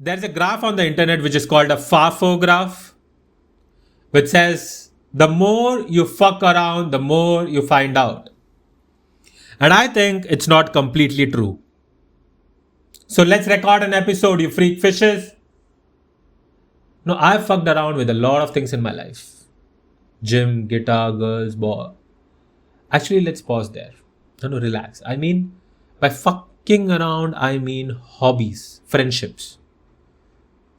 There's a graph on the internet which is called a FAFO graph, which says the more you fuck around, the more you find out. And I think it's not completely true. So let's record an episode, you freak fishes. No, I've fucked around with a lot of things in my life. Gym, guitar, girls, ball. Actually, let's pause there. No, relax. I mean, by fucking around, I mean hobbies, friendships.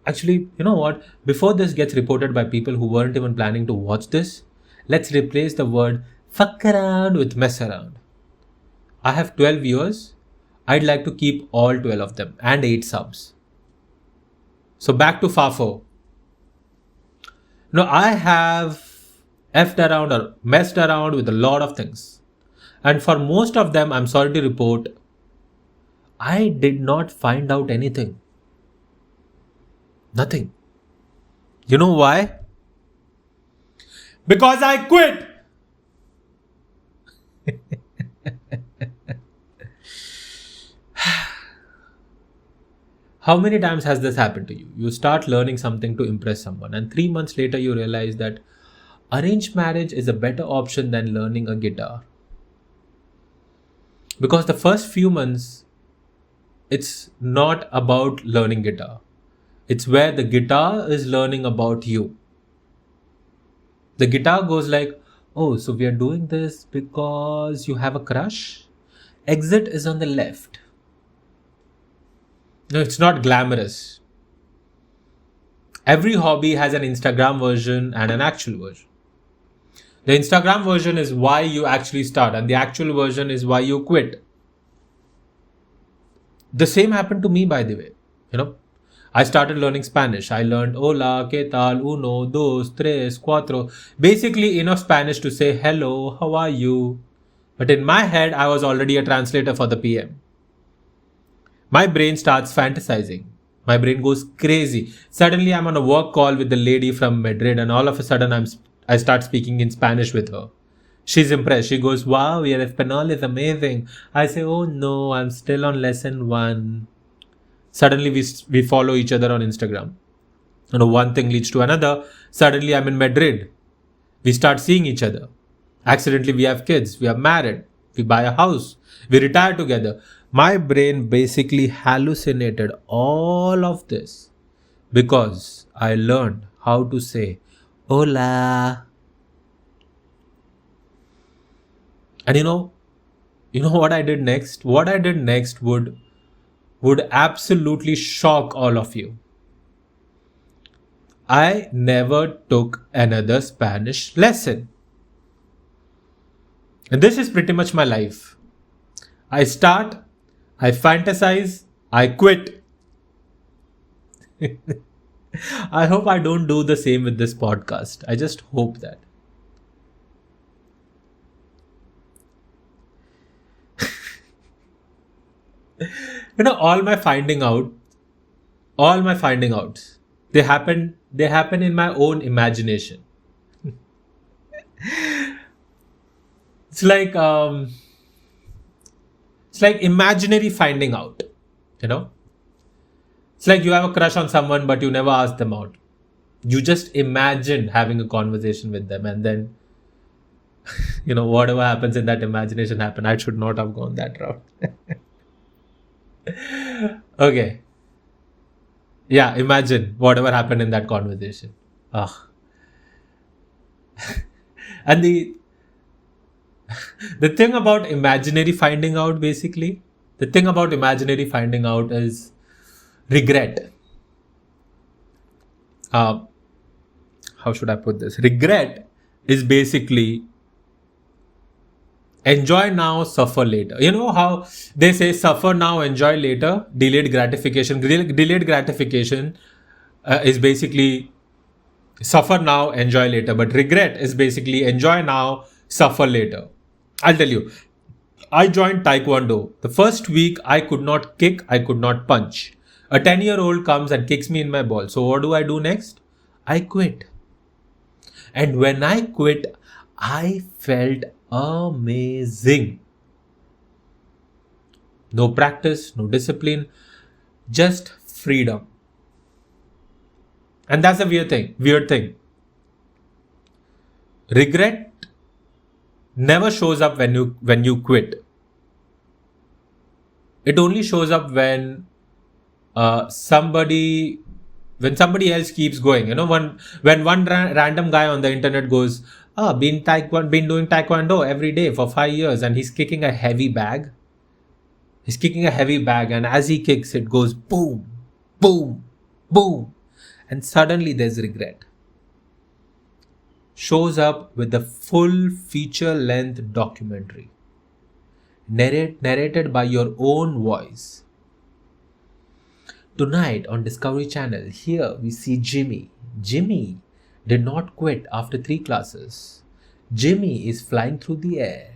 Actually, you know what? Before this gets reported by people who weren't even planning to watch this, let's replace the word fuck around with mess around. I have 12 viewers. I'd like to keep all 12 of them and 8 subs. So back to FAFO. No, I have effed around or messed around with a lot of things. And for most of them, I'm sorry to report, I did not find out anything. Nothing. You know why? Because I quit. How many times has this happened to you? You start learning something to impress someone, and 3 months later, you realize that arranged marriage is a better option than learning a guitar. Because the first few months, it's not about learning guitar. It's where the guitar is learning about you. The guitar goes like, oh, so we are doing this because you have a crush? Exit is on the left. No, it's not glamorous. Every hobby has an Instagram version and an actual version. The Instagram version is why you actually start, and the actual version is why you quit. The same happened to me, by the way. I started learning Spanish. I learned hola, qué tal, uno, dos, tres, cuatro. Basically enough Spanish to say hello, how are you? But in my head, I was already a translator for the PM. My brain starts fantasizing. My brain goes crazy. Suddenly, I'm on a work call with the lady from Madrid, and all of a sudden, I start speaking in Spanish with her. She's impressed. She goes, wow, your Espanol is amazing. I say, oh no, I'm still on lesson 1. Suddenly, we follow each other on Instagram. One thing leads to another. Suddenly, I'm in Madrid. We start seeing each other. Accidentally, we have kids. We are married. We buy a house. We retire together. My brain basically hallucinated all of this because I learned how to say hola. And you know what I did next? What I did next would absolutely shock all of you. I never took another Spanish lesson. And this is pretty much my life. I start, I fantasize, I quit. I hope I don't do the same with this podcast. I just hope that. All my finding outs, they happen in my own imagination. It's like imaginary finding out. It's like you have a crush on someone but you never ask them out. You just imagine having a conversation with them, and then whatever happens in that imagination happen. I should not have gone that route. Okay. Yeah, imagine whatever happened in that conversation. And the thing about imaginary finding out, basically, is regret. How should I put this? Regret is basically enjoy now, suffer later. You know how they say suffer now, enjoy later? Delayed gratification. Delayed gratification is basically suffer now, enjoy later. But regret is basically enjoy now, suffer later. I'll tell you. I joined Taekwondo. The first week, I could not kick, I could not punch. A 10-year-old comes and kicks me in my ball. So what do I do next? I quit. And when I quit, I felt amazing. No practice, no discipline, just freedom. And that's a weird thing. Regret never shows up when you quit. It only shows up somebody when somebody else keeps going. When one random guy on the internet goes, been doing taekwondo every day for 5 years, and he's kicking a heavy bag. He's kicking a heavy bag, and as he kicks, it goes boom, boom, boom, and suddenly there's regret. Shows up with the full feature length documentary, narrated by your own voice. Tonight on Discovery Channel, here we see Jimmy. Jimmy did not quit after 3 classes. Jimmy is flying through the air.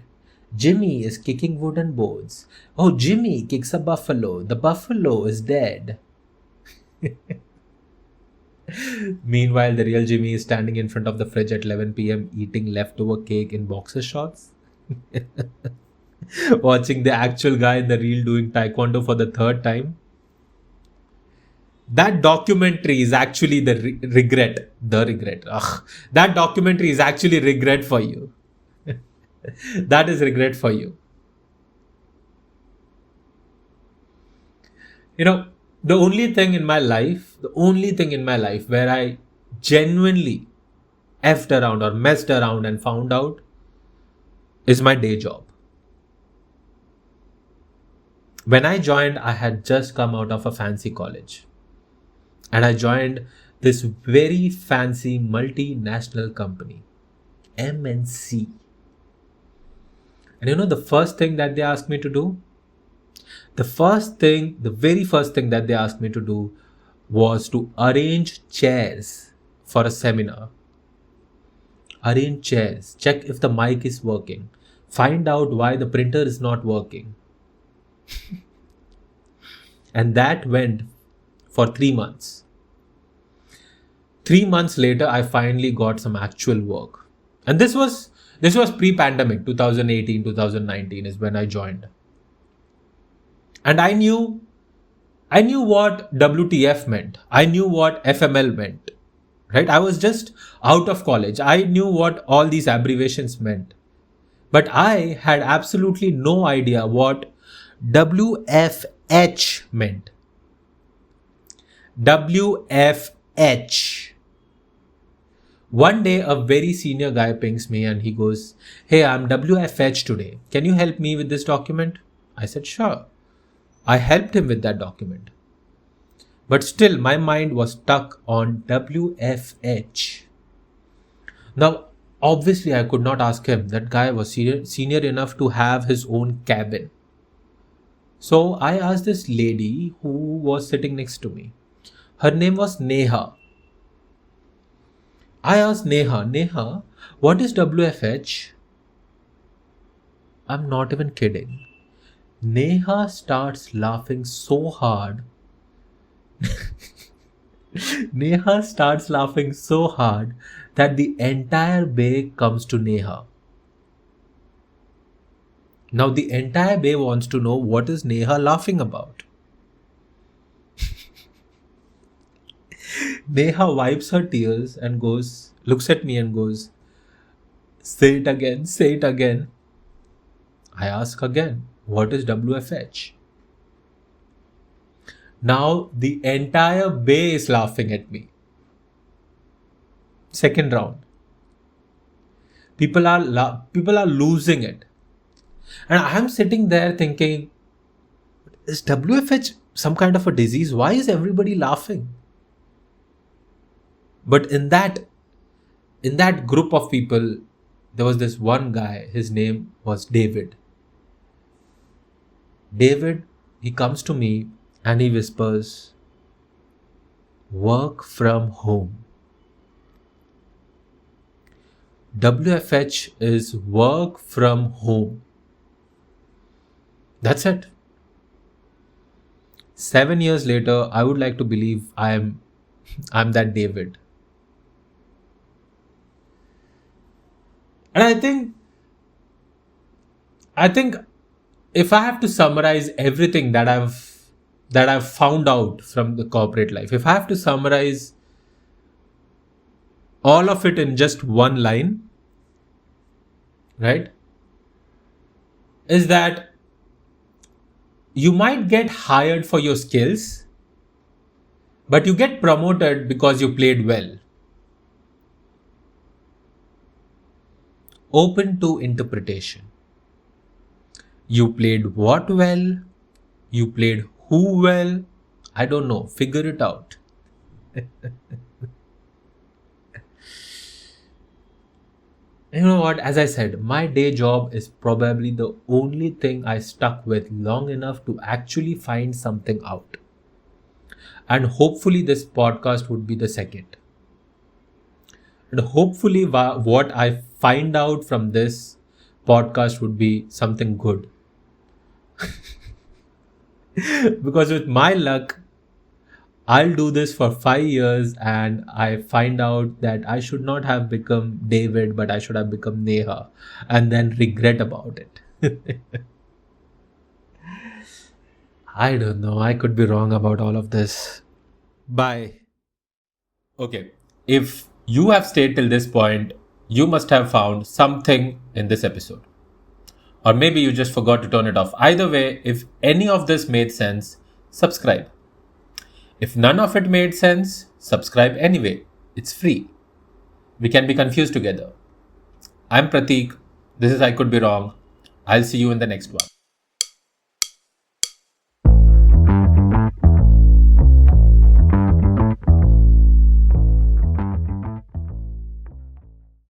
Jimmy is kicking wooden boards. Oh, Jimmy kicks a buffalo. The buffalo is dead. Meanwhile, the real Jimmy is standing in front of the fridge at 11 p.m. eating leftover cake in boxer shorts. Watching the actual guy in the reel doing taekwondo for the third time. That documentary is actually the regret. The regret. Ugh. That documentary is actually regret for you. That is regret for you. The only thing in my life where I genuinely effed around or messed around and found out is my day job. When I joined, I had just come out of a fancy college. And I joined this very fancy multinational company, MNC. And the first thing that they asked me to do? The very first thing that they asked me to do was to arrange chairs for a seminar. Arrange chairs, check if the mic is working, find out why the printer is not working. And that went for 3 months. 3 months later, I finally got some actual work. And this was pre-pandemic, 2018, 2019 is when I joined. And I knew what WTF meant. I knew what FML meant. Right? I was just out of college. I knew what all these abbreviations meant. But I had absolutely no idea what WFH meant. WFH. One day, a very senior guy pings me and he goes, "Hey, I'm WFH today. Can you help me with this document?" I said, "Sure." I helped him with that document. But still, my mind was stuck on WFH. Now, obviously, I could not ask him. That guy was senior enough to have his own cabin. So I asked this lady who was sitting next to me. Her name was Neha. I asked Neha, what is WFH? I'm not even kidding. Neha starts laughing so hard. Neha starts laughing so hard that the entire bay comes to Neha. Now the entire bay wants to know what is Neha laughing about. Neha wipes her tears and looks at me and goes, say it again. I ask again, what is WFH? Now the entire bay is laughing at me. Second round. People are losing it. And I'm sitting there thinking, is WFH some kind of a disease? Why is everybody laughing? But in that group of people, there was this one guy. His name was David. David, he comes to me and he whispers, work from home. WFH is work from home. That's it. 7 years later, I would like to believe I'm that David. And I think if I have to summarize everything that I've found out from the corporate life, if I have to summarize all of it in just one line, right, is that you might get hired for your skills, but you get promoted because you played well. Open to interpretation. You played what well? You played who well? I don't know. Figure it out. You know what? As I said, my day job is probably the only thing I stuck with long enough to actually find something out. And hopefully, this podcast would be the second. And hopefully, what I find out from this podcast would be something good. Because with my luck, I'll do this for 5 years and I find out that I should not have become David, but I should have become Neha and then regret about it. I don't know. I could be wrong about all of this. Bye. Okay. If you have stayed till this point, you must have found something in this episode. Or maybe you just forgot to turn it off. Either way, if any of this made sense, subscribe. If none of it made sense, subscribe anyway. It's free. We can be confused together. I'm Prateek. This is I Could Be Wrong. I'll see you in the next one.